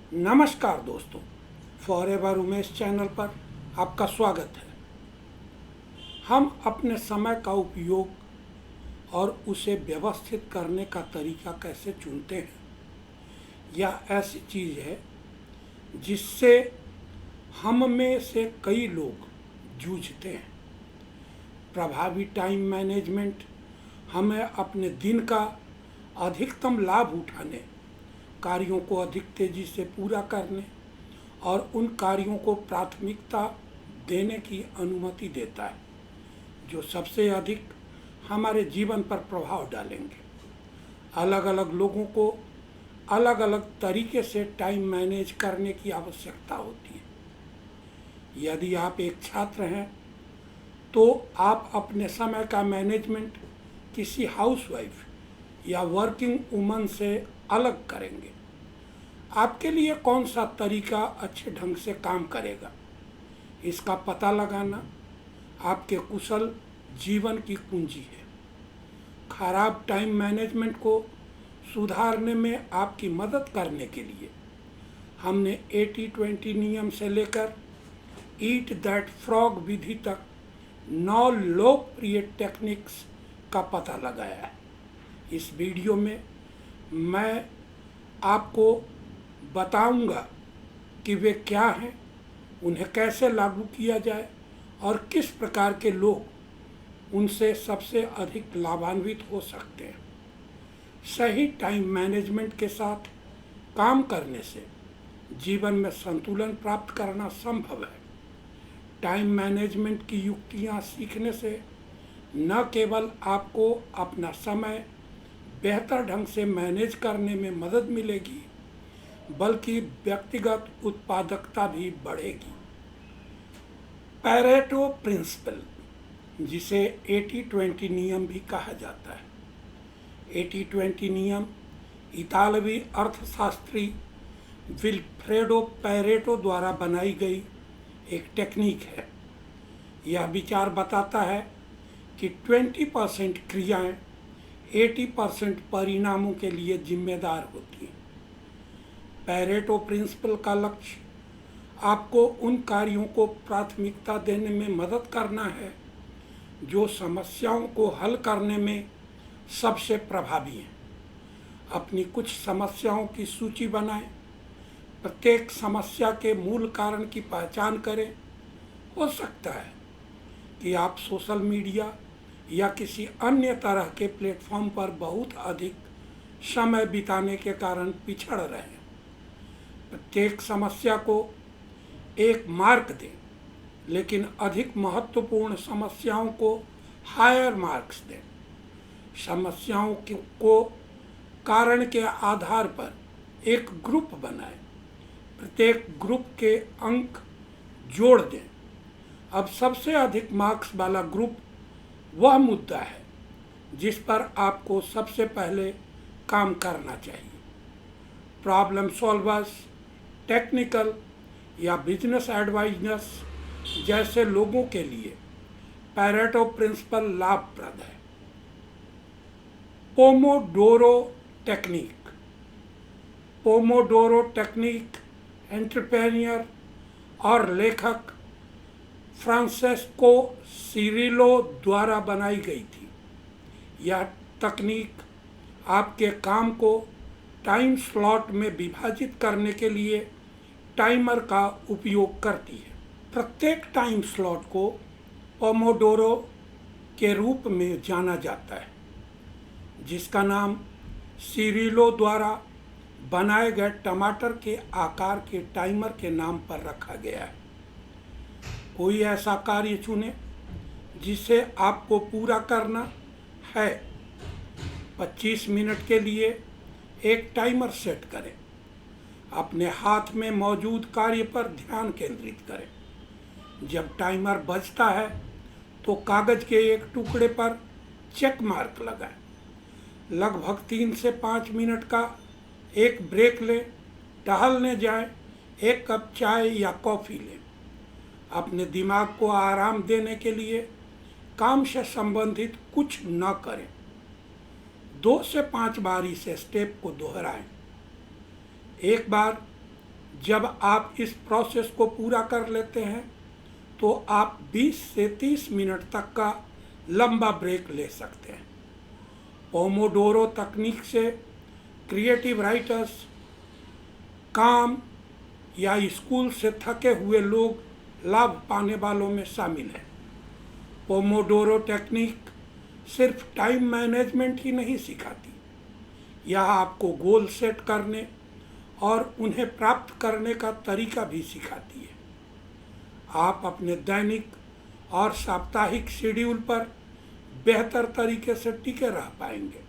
नमस्कार दोस्तों, forever Umesh channel पर आपका स्वागत है। हम अपने समय का उपयोग और उसे व्यवस्थित करने का तरीका कैसे चुनते हैं, यह ऐसी चीज़ है जिससे हम में से कई लोग जूझते हैं। प्रभावी टाइम मैनेजमेंट हमें अपने दिन का अधिकतम लाभ उठाने, कार्यों को अधिक तेज़ी से पूरा करने और उन कार्यों को प्राथमिकता देने की अनुमति देता है जो सबसे अधिक हमारे जीवन पर प्रभाव डालेंगे। अलग अलग लोगों को अलग अलग तरीके से टाइम मैनेज करने की आवश्यकता होती है। यदि आप एक छात्र हैं तो आप अपने समय का मैनेजमेंट किसी हाउसवाइफ या वर्किंग वुमन से अलग करेंगे। आपके लिए कौन सा तरीका अच्छे ढंग से काम करेगा, इसका पता लगाना आपके कुशल जीवन की कुंजी है। खराब टाइम मैनेजमेंट को सुधारने में आपकी मदद करने के लिए हमने 80-20 नियम से लेकर ईट दैट फ्रॉग विधि तक 9 लोकप्रिय टेक्निक्स का पता लगाया है। इस वीडियो में मैं आपको बताऊंगा कि वे क्या हैं, उन्हें कैसे लागू किया जाए और किस प्रकार के लोग उनसे सबसे अधिक लाभान्वित हो सकते हैं। सही टाइम मैनेजमेंट के साथ काम करने से जीवन में संतुलन प्राप्त करना संभव है। टाइम मैनेजमेंट की युक्तियाँ सीखने से न केवल आपको अपना समय बेहतर ढंग से मैनेज करने में मदद मिलेगी, बल्कि व्यक्तिगत उत्पादकता भी बढ़ेगी। पैरेटो प्रिंसिपल, जिसे 80-20 नियम भी कहा जाता है। 80-20 नियम इतालवी अर्थशास्त्री विल्फ्रेडो पैरेटो द्वारा बनाई गई एक टेक्निक है। यह विचार बताता है कि 20% क्रियाएं 80% परिणामों के लिए जिम्मेदार होती हैं। पैरेटो प्रिंसिपल का लक्ष्य आपको उन कार्यों को प्राथमिकता देने में मदद करना है जो समस्याओं को हल करने में सबसे प्रभावी हैं। अपनी कुछ समस्याओं की सूची बनाएं, प्रत्येक समस्या के मूल कारण की पहचान करें। हो सकता है कि आप सोशल मीडिया या किसी अन्य तरह के प्लेटफॉर्म पर बहुत अधिक समय बिताने के कारण पिछड़ रहे हैं। प्रत्येक समस्या को एक मार्क दें, लेकिन अधिक महत्वपूर्ण समस्याओं को हायर मार्क्स दें। समस्याओं को कारण के आधार पर एक ग्रुप बनाएं, प्रत्येक ग्रुप के अंक जोड़ दें। अब सबसे अधिक मार्क्स वाला ग्रुप वह मुद्दा है जिस पर आपको सबसे पहले काम करना चाहिए। प्रॉब्लम सॉल्वर्स, टेक्निकल या बिजनेस एडवाइजर्स जैसे लोगों के लिए पैरेटो प्रिंसिपल लाभप्रद है। Pomodoro technique. Pomodoro technique entrepreneur और लेखक फ्रांसेस्को सिरिलो द्वारा बनाई गई थी। यह तकनीक आपके काम को टाइम स्लॉट में विभाजित करने के लिए टाइमर का उपयोग करती है। प्रत्येक टाइम स्लॉट को पोमोडोरो के रूप में जाना जाता है, जिसका नाम सिरिलो द्वारा बनाए गए टमाटर के आकार के टाइमर के नाम पर रखा गया है। कोई ऐसा कार्य चुनें जिसे आपको पूरा करना है। 25 मिनट के लिए एक टाइमर सेट करें। अपने हाथ में मौजूद कार्य पर ध्यान केंद्रित करें। जब टाइमर बजता है तो कागज के एक टुकड़े पर चेक मार्क लगाएं। लगभग 3 से 5 मिनट का एक ब्रेक लें, टहलने जाएं, एक कप चाय या कॉफ़ी लें। अपने दिमाग को आराम देने के लिए काम से संबंधित कुछ न करें। 2 से 5 बार इस स्टेप को दोहराएं। एक बार जब आप इस प्रोसेस को पूरा कर लेते हैं तो आप 20 से 30 मिनट तक का लंबा ब्रेक ले सकते हैं। पोमोडोरो तकनीक से क्रिएटिव राइटर्स, काम या स्कूल से थके हुए लोग लाभ पाने वालों में शामिल हैं। पोमोडोरो टेक्निक सिर्फ टाइम मैनेजमेंट ही नहीं सिखाती, यह आपको गोल सेट करने और उन्हें प्राप्त करने का तरीका भी सिखाती है। आप अपने दैनिक और साप्ताहिक शेड्यूल पर बेहतर तरीके से टिके रह पाएंगे।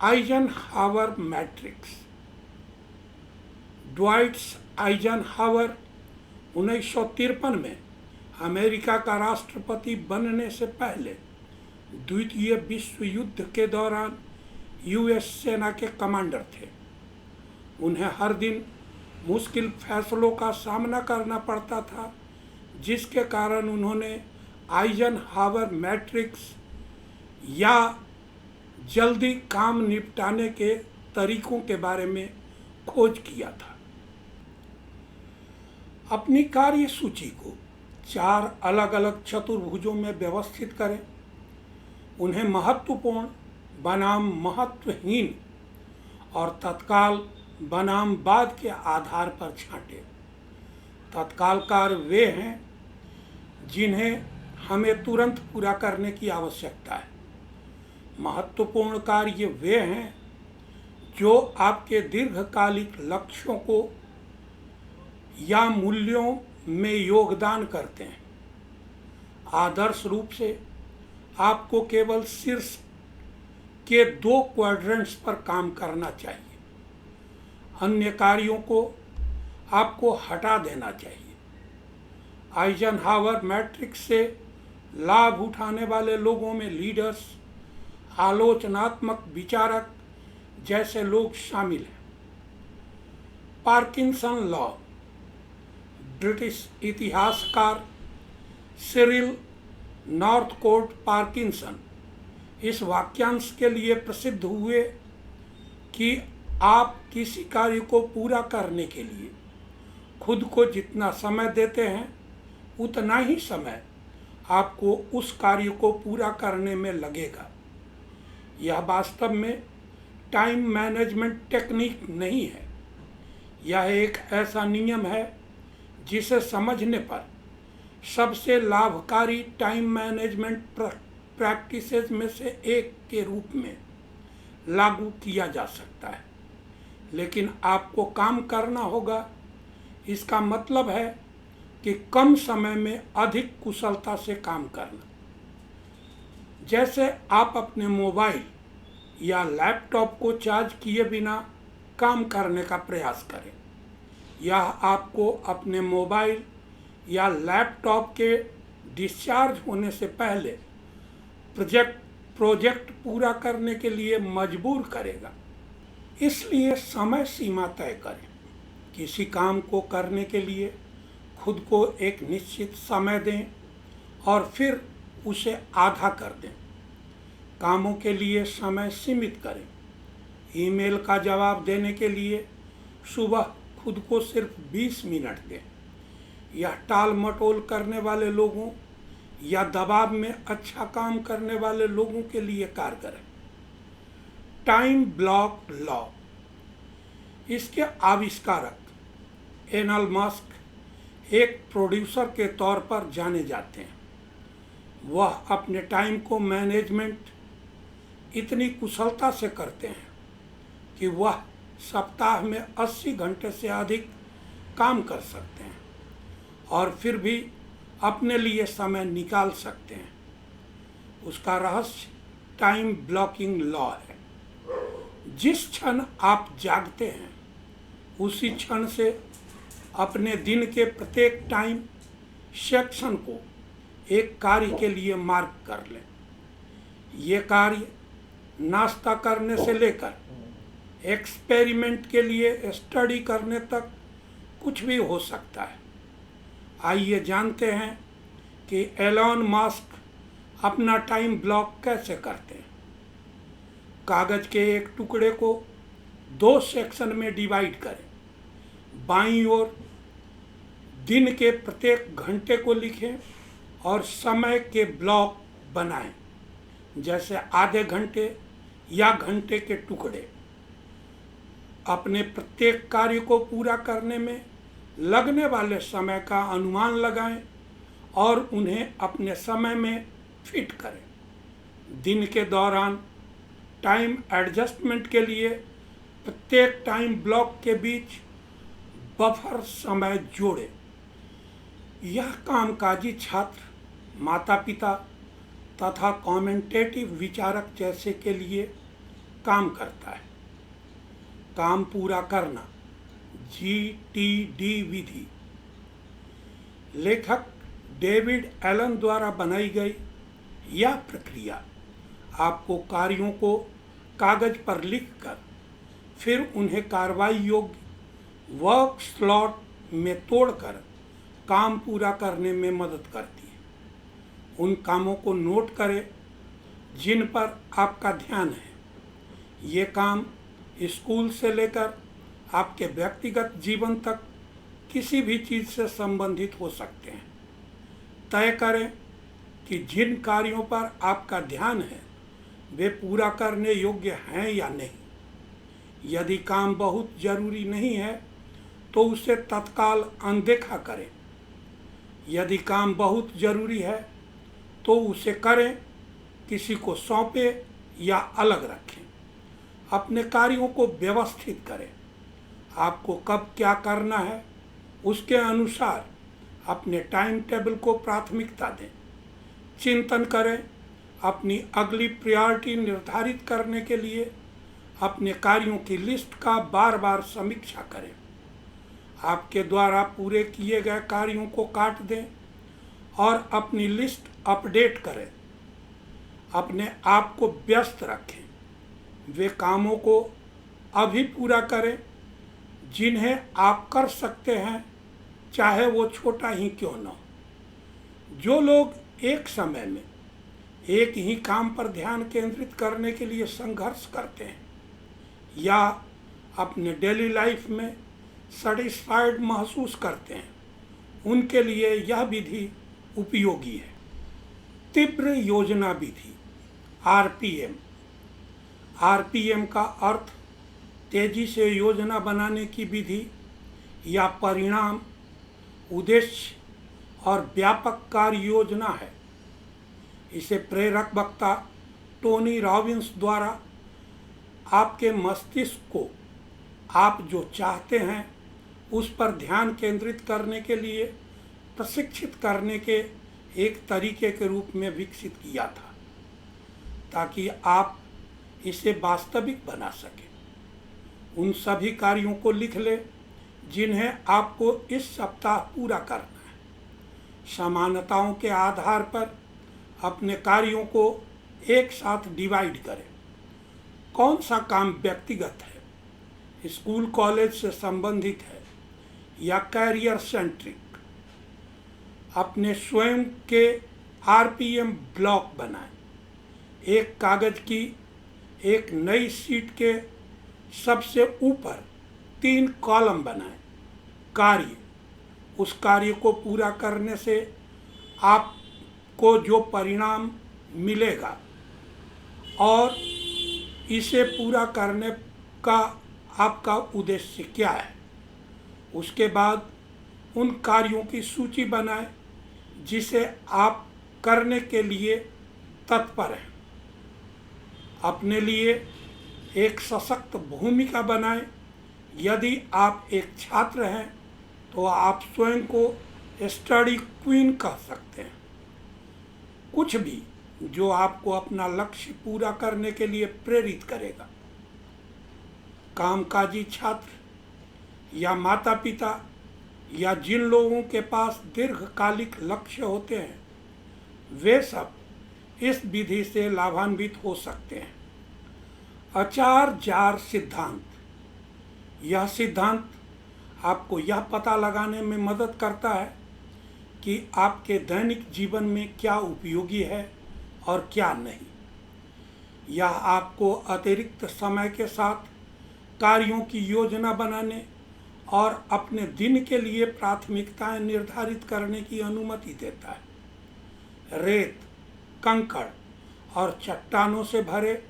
Eisenhower matrix. ड्वाइट आइजनहावर 1953 में अमेरिका का राष्ट्रपति बनने से पहले द्वितीय विश्व युद्ध के दौरान यूएस सेना के कमांडर थे। उन्हें हर दिन मुश्किल फैसलों का सामना करना पड़ता था, जिसके कारण उन्होंने आइजनहावर मैट्रिक्स या जल्दी काम निपटाने के तरीकों के बारे में खोज किया था। अपनी कार्य सूची को 4 अलग अलग चतुर्भुजों में व्यवस्थित करें। उन्हें महत्वपूर्ण बनाम महत्वहीन और तत्काल बनाम बाद के आधार पर छांटें। तत्काल कार्य वे हैं जिन्हें हमें तुरंत पूरा करने की आवश्यकता है। महत्वपूर्ण कार्य वे हैं जो आपके दीर्घकालिक लक्ष्यों को या मूल्यों में योगदान करते हैं। आदर्श रूप से आपको केवल शीर्ष के 2 क्वाड्रेंट्स पर काम करना चाहिए। अन्य कार्यों को आपको हटा देना चाहिए। आइजनहावर मैट्रिक्स से लाभ उठाने वाले लोगों में लीडर्स, आलोचनात्मक विचारक जैसे लोग शामिल हैं। Parkinson law. ब्रिटिश इतिहासकार सिरिल नॉर्थकोट पार्किंसन इस वाक्यांश के लिए प्रसिद्ध हुए कि आप किसी कार्य को पूरा करने के लिए खुद को जितना समय देते हैं, उतना ही समय आपको उस कार्य को पूरा करने में लगेगा। यह वास्तव में टाइम मैनेजमेंट टेक्निक नहीं है। यह एक ऐसा नियम है जिसे समझने पर सबसे लाभकारी टाइम मैनेजमेंट प्रैक्टिसेस में से एक के रूप में लागू किया जा सकता है, लेकिन आपको काम करना होगा। इसका मतलब है कि कम समय में अधिक कुशलता से काम करना। जैसे आप अपने मोबाइल या लैपटॉप को चार्ज किए बिना काम करने का प्रयास करें। यह आपको अपने मोबाइल या लैपटॉप के डिस्चार्ज होने से पहले प्रोजेक्ट पूरा करने के लिए मजबूर करेगा। इसलिए समय सीमा तय करें। किसी काम को करने के लिए खुद को एक निश्चित समय दें और फिर उसे आधा कर दें। कामों के लिए समय सीमित करें। ईमेल का जवाब देने के लिए सुबह खुद को सिर्फ 20 मिनट दें। यह टाल मटोल करने वाले लोगों या दबाव में अच्छा काम करने वाले लोगों के लिए कारगर है। Time block law. इसके आविष्कारक एलन मस्क एक प्रोड्यूसर के तौर पर जाने जाते हैं। वह अपने टाइम को मैनेजमेंट इतनी कुशलता से करते हैं कि वह सप्ताह में 80 घंटे से अधिक काम कर सकते हैं और फिर भी अपने लिए समय निकाल सकते हैं। उसका रहस्य टाइम ब्लॉकिंग लॉ है। जिस क्षण आप जागते हैं, उसी क्षण से अपने दिन के प्रत्येक टाइम सेक्शन को एक कार्य के लिए मार्क कर लें। ये कार्य नाश्ता करने से लेकर एक्सपेरिमेंट के लिए स्टडी करने तक कुछ भी हो सकता है। आइए जानते हैं कि एलन मस्क अपना टाइम ब्लॉक कैसे करते हैं। कागज के एक टुकड़े को 2 सेक्शन में डिवाइड करें। बाईं ओर दिन के प्रत्येक घंटे को लिखें और समय के ब्लॉक बनाएं, जैसे आधे घंटे या घंटे के टुकड़े। अपने प्रत्येक कार्य को पूरा करने में लगने वाले समय का अनुमान लगाएं और उन्हें अपने समय में फिट करें। दिन के दौरान टाइम एडजस्टमेंट के लिए प्रत्येक टाइम ब्लॉक के बीच बफर समय जोड़ें। यह कामकाजी छात्र, माता पिता तथा कमेंटेटिव विचारक जैसे के लिए काम करता है। काम पूरा करना, GTD विधि लेखक डेविड एलन द्वारा बनाई गई यह प्रक्रिया आपको कार्यों को कागज पर लिखकर फिर उन्हें कार्रवाई योग्य वर्क स्लॉट में तोड़कर काम पूरा करने में मदद करती है। उन कामों को नोट करें जिन पर आपका ध्यान है। ये काम स्कूल से लेकर आपके व्यक्तिगत जीवन तक किसी भी चीज़ से संबंधित हो सकते हैं। तय करें कि जिन कार्यों पर आपका ध्यान है वे पूरा करने योग्य हैं या नहीं। यदि काम बहुत ज़रूरी नहीं है तो उसे तत्काल अनदेखा करें। यदि काम बहुत ज़रूरी है तो उसे करें, किसी को सौंपें या अलग रखें। अपने कार्यों को व्यवस्थित करें। आपको कब क्या करना है उसके अनुसार अपने टाइम टेबल को प्राथमिकता दें। चिंतन करें। अपनी अगली प्रायोरिटी निर्धारित करने के लिए अपने कार्यों की लिस्ट का बार बार समीक्षा करें। आपके द्वारा पूरे किए गए कार्यों को काट दें और अपनी लिस्ट अपडेट करें। अपने आप को व्यस्त रखें। वे कामों को अभी पूरा करें जिन्हें आप कर सकते हैं, चाहे वो छोटा ही क्यों न हो। जो लोग एक समय में एक ही काम पर ध्यान केंद्रित करने के लिए संघर्ष करते हैं या अपने डेली लाइफ में सेटिस्फाइड महसूस करते हैं, उनके लिए यह विधि उपयोगी है। तीव्र योजना विधि, RPM। RPM का अर्थ तेजी से योजना बनाने की विधि या परिणाम, उद्देश्य और व्यापक कार्य योजना है। इसे प्रेरक वक्ता टोनी रॉबिन्स द्वारा आपके मस्तिष्क को आप जो चाहते हैं उस पर ध्यान केंद्रित करने के लिए प्रशिक्षित करने के एक तरीके के रूप में विकसित किया था, ताकि आप इसे वास्तविक बना सकें। उन सभी कार्यों को लिख लें जिन्हें आपको इस सप्ताह पूरा करना है। समानताओं के आधार पर अपने कार्यों को एक साथ डिवाइड करें। कौन सा काम व्यक्तिगत है, स्कूल कॉलेज से संबंधित है या कैरियर सेंट्रिक। अपने स्वयं के RPM ब्लॉक बनाएं। एक कागज की एक नई शीट के सबसे ऊपर 3 कॉलम बनाएं। कार्य, उस कार्य को पूरा करने से आपको जो परिणाम मिलेगा और इसे पूरा करने का आपका उद्देश्य क्या है। उसके बाद उन कार्यों की सूची बनाएं जिसे आप करने के लिए तत्पर हैं। अपने लिए एक सशक्त भूमिका बनाएं। यदि आप एक छात्र हैं तो आप स्वयं को स्टडी क्वीन कह सकते हैं। कुछ भी जो आपको अपना लक्ष्य पूरा करने के लिए प्रेरित करेगा। कामकाजी छात्र या माता पिता या जिन लोगों के पास दीर्घकालिक लक्ष्य होते हैं, वे सब इस विधि से लाभान्वित हो सकते हैं। आचार जार सिद्धांत। यह सिद्धांत आपको यह पता लगाने में मदद करता है कि आपके दैनिक जीवन में क्या उपयोगी है और क्या नहीं। यह आपको अतिरिक्त समय के साथ कार्यों की योजना बनाने और अपने दिन के लिए प्राथमिकताएं निर्धारित करने की अनुमति देता है। रेत, कंकड़ और चट्टानों से भरे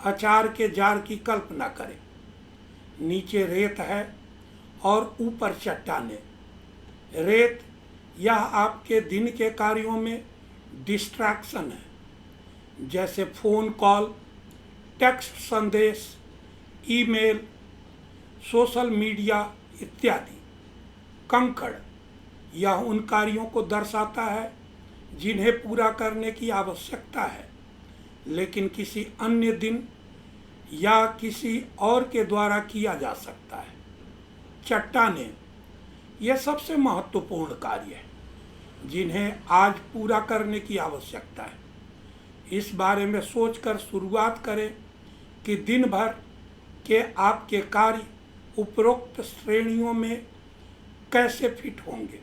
अचार के जार की कल्पना करें। नीचे रेत है और ऊपर चट्टानें। रेत यह आपके दिन के कार्यों में डिस्ट्रैक्शन है, जैसे फ़ोन कॉल, टेक्स्ट संदेश, ईमेल, सोशल मीडिया इत्यादि। कंकड़ यह उन कार्यों को दर्शाता है जिन्हें पूरा करने की आवश्यकता है, लेकिन किसी अन्य दिन या किसी और के द्वारा किया जा सकता है। चट्टानें यह सबसे महत्वपूर्ण कार्य है जिन्हें आज पूरा करने की आवश्यकता है। इस बारे में सोचकर शुरुआत करें कि दिन भर के आपके कार्य उपरोक्त श्रेणियों में कैसे फिट होंगे।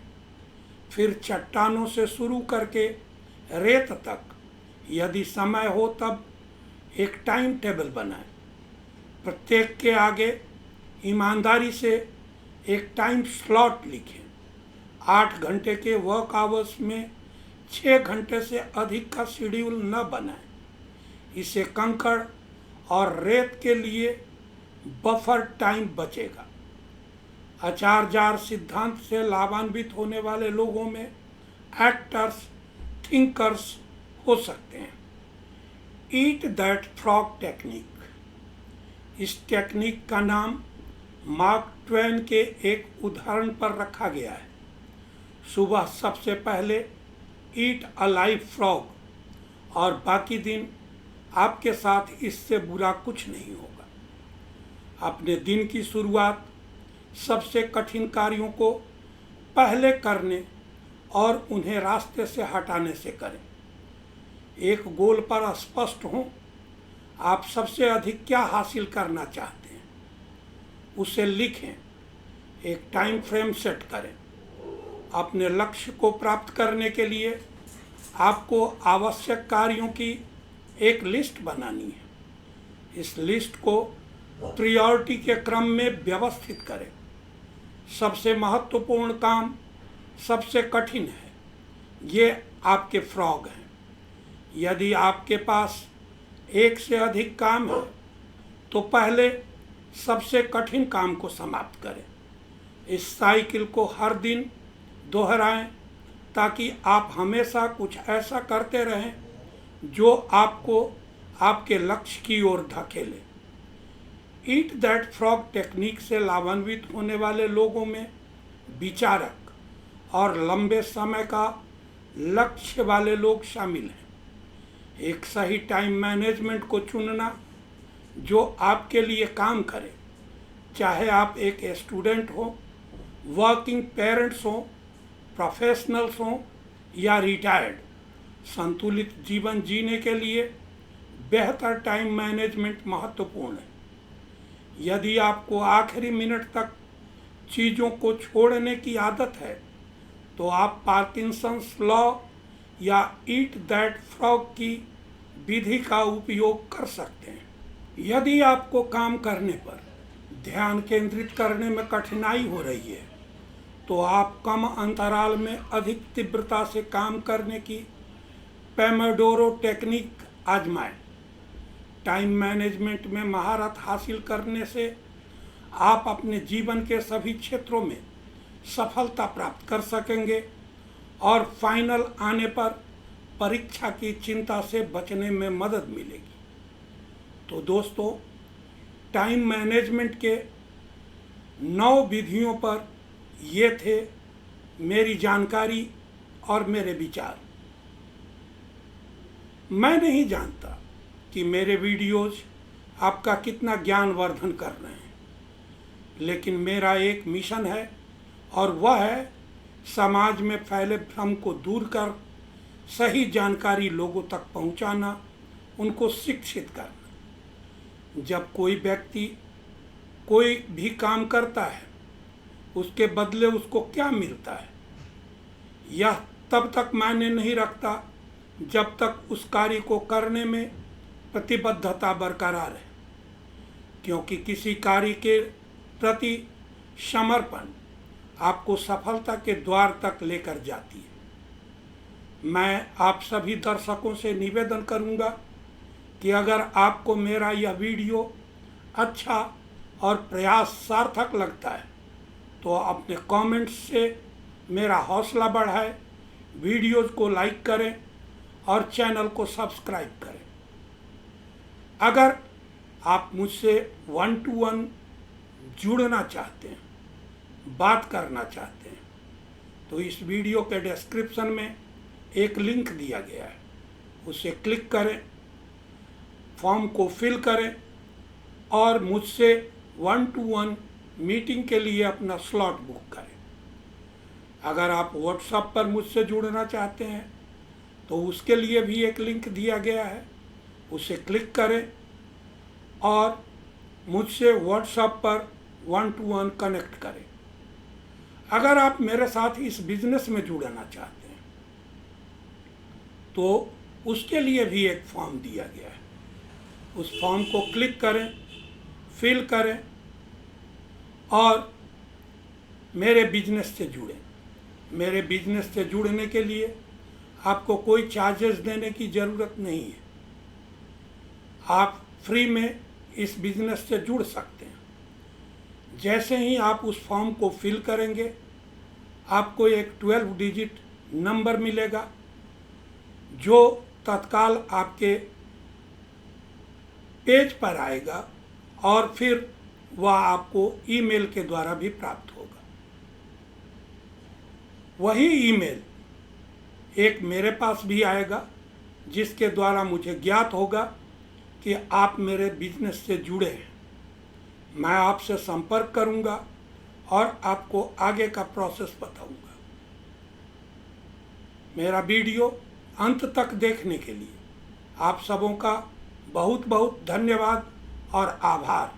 फिर चट्टानों से शुरू करके रेत तक, यदि समय हो तब एक टाइम टेबल बनाएं। प्रत्येक के आगे ईमानदारी से एक टाइम स्लॉट लिखें। 8 घंटे के वर्क आवर्स में 6 घंटे से अधिक का शेड्यूल न बनाएं। इससे कंकड़ और रेत के लिए बफर टाइम बचेगा। अचार जार सिद्धांत से लाभान्वित होने वाले लोगों में एक्टर्स, थिंकर्स हो सकते हैं। Eat that frog technique. इस टेक्निक का नाम मार्क ट्वेन के एक उदाहरण पर रखा गया है। सुबह सबसे पहले ईट अ लाइव फ्रॉग और बाकी दिन आपके साथ इससे बुरा कुछ नहीं होगा। अपने दिन की शुरुआत सबसे कठिन कार्यों को पहले करने और उन्हें रास्ते से हटाने से करें। एक गोल पर स्पष्ट हों। आप सबसे अधिक क्या हासिल करना चाहते हैं, उसे लिखें। एक टाइम फ्रेम सेट करें। अपने लक्ष्य को प्राप्त करने के लिए आपको आवश्यक कार्यों की एक लिस्ट बनानी है। इस लिस्ट को प्रायोरिटी के क्रम में व्यवस्थित करें। सबसे महत्वपूर्ण काम सबसे कठिन है, ये आपके फ्रॉग हैं। यदि आपके पास एक से अधिक काम है तो पहले सबसे कठिन काम को समाप्त करें। इस साइकिल को हर दिन दोहराएं ताकि आप हमेशा कुछ ऐसा करते रहें जो आपको आपके लक्ष्य की ओर धकेले। ईट दैट फ्रॉग टेक्निक से लाभान्वित होने वाले लोगों में विचारक और लंबे समय का लक्ष्य वाले लोग शामिल हैं। एक सही टाइम मैनेजमेंट को चुनना जो आपके लिए काम करे, चाहे आप एक स्टूडेंट हो, वर्किंग पेरेंट्स हो, प्रोफेशनल्स हो या रिटायर्ड, संतुलित जीवन जीने के लिए बेहतर टाइम मैनेजमेंट महत्वपूर्ण है। यदि आपको आखिरी मिनट तक चीज़ों को छोड़ने की आदत है तो आप पार्किंसंस लॉ या ईट दैट फ्रॉग की विधि का उपयोग कर सकते हैं। यदि आपको काम करने पर ध्यान केंद्रित करने में कठिनाई हो रही है तो आप कम अंतराल में अधिक तीव्रता से काम करने की पेमोडोरो टेक्निक आजमाएं। टाइम मैनेजमेंट में महारत हासिल करने से आप अपने जीवन के सभी क्षेत्रों में सफलता प्राप्त कर सकेंगे और फाइनल आने पर परीक्षा की चिंता से बचने में मदद मिलेगी। तो दोस्तों, टाइम मैनेजमेंट के 9 विधियों पर ये थे मेरी जानकारी और मेरे विचार। मैं नहीं जानता कि मेरे वीडियोज़ आपका कितना ज्ञानवर्धन कर रहे हैं, लेकिन मेरा एक मिशन है और वह है समाज में फैले भ्रम को दूर कर सही जानकारी लोगों तक पहुंचाना, उनको शिक्षित करना। जब कोई व्यक्ति कोई भी काम करता है उसके बदले उसको क्या मिलता है, यह तब तक मायने नहीं रखता जब तक उस कार्य को करने में प्रतिबद्धता बरकरार है, क्योंकि किसी कार्य के प्रति समर्पण आपको सफलता के द्वार तक लेकर जाती है। मैं आप सभी दर्शकों से निवेदन करूंगा कि अगर आपको मेरा यह वीडियो अच्छा और प्रयास सार्थक लगता है तो अपने कमेंट्स से मेरा हौसला बढ़ाएं, वीडियोज़ को लाइक करें और चैनल को सब्सक्राइब करें। अगर आप मुझसे 1-to-1 जुड़ना चाहते हैं, बात करना चाहते हैं, तो इस वीडियो के डिस्क्रिप्शन में एक लिंक दिया गया है, उसे क्लिक करें, फॉर्म को फिल करें और मुझसे 1-to-1 मीटिंग के लिए अपना स्लॉट बुक करें। अगर आप व्हाट्सएप पर मुझसे जुड़ना चाहते हैं तो उसके लिए भी एक लिंक दिया गया है, उसे क्लिक करें और मुझसे व्हाट्सएप पर 1-to-1 कनेक्ट करें। अगर आप मेरे साथ इस बिजनेस में जुड़ना चाहते हैं तो उसके लिए भी एक फॉर्म दिया गया है, उस फॉर्म को क्लिक करें, फिल करें और मेरे बिजनेस से जुड़ें। मेरे बिजनेस से जुड़ने के लिए आपको कोई चार्जेस देने की ज़रूरत नहीं है, आप फ्री में इस बिजनेस से जुड़ सकते हैं। जैसे ही आप उस फॉर्म को फिल करेंगे आपको एक 12 डिजिट नंबर मिलेगा जो तत्काल आपके पेज पर आएगा और फिर वह आपको ईमेल के द्वारा भी प्राप्त होगा। वही ईमेल एक मेरे पास भी आएगा जिसके द्वारा मुझे ज्ञात होगा कि आप मेरे बिजनेस से जुड़े हैं। मैं आपसे संपर्क करूंगा और आपको आगे का प्रोसेस बताऊंगा। मेरा वीडियो अंत तक देखने के लिए आप सबों का बहुत बहुत धन्यवाद और आभार।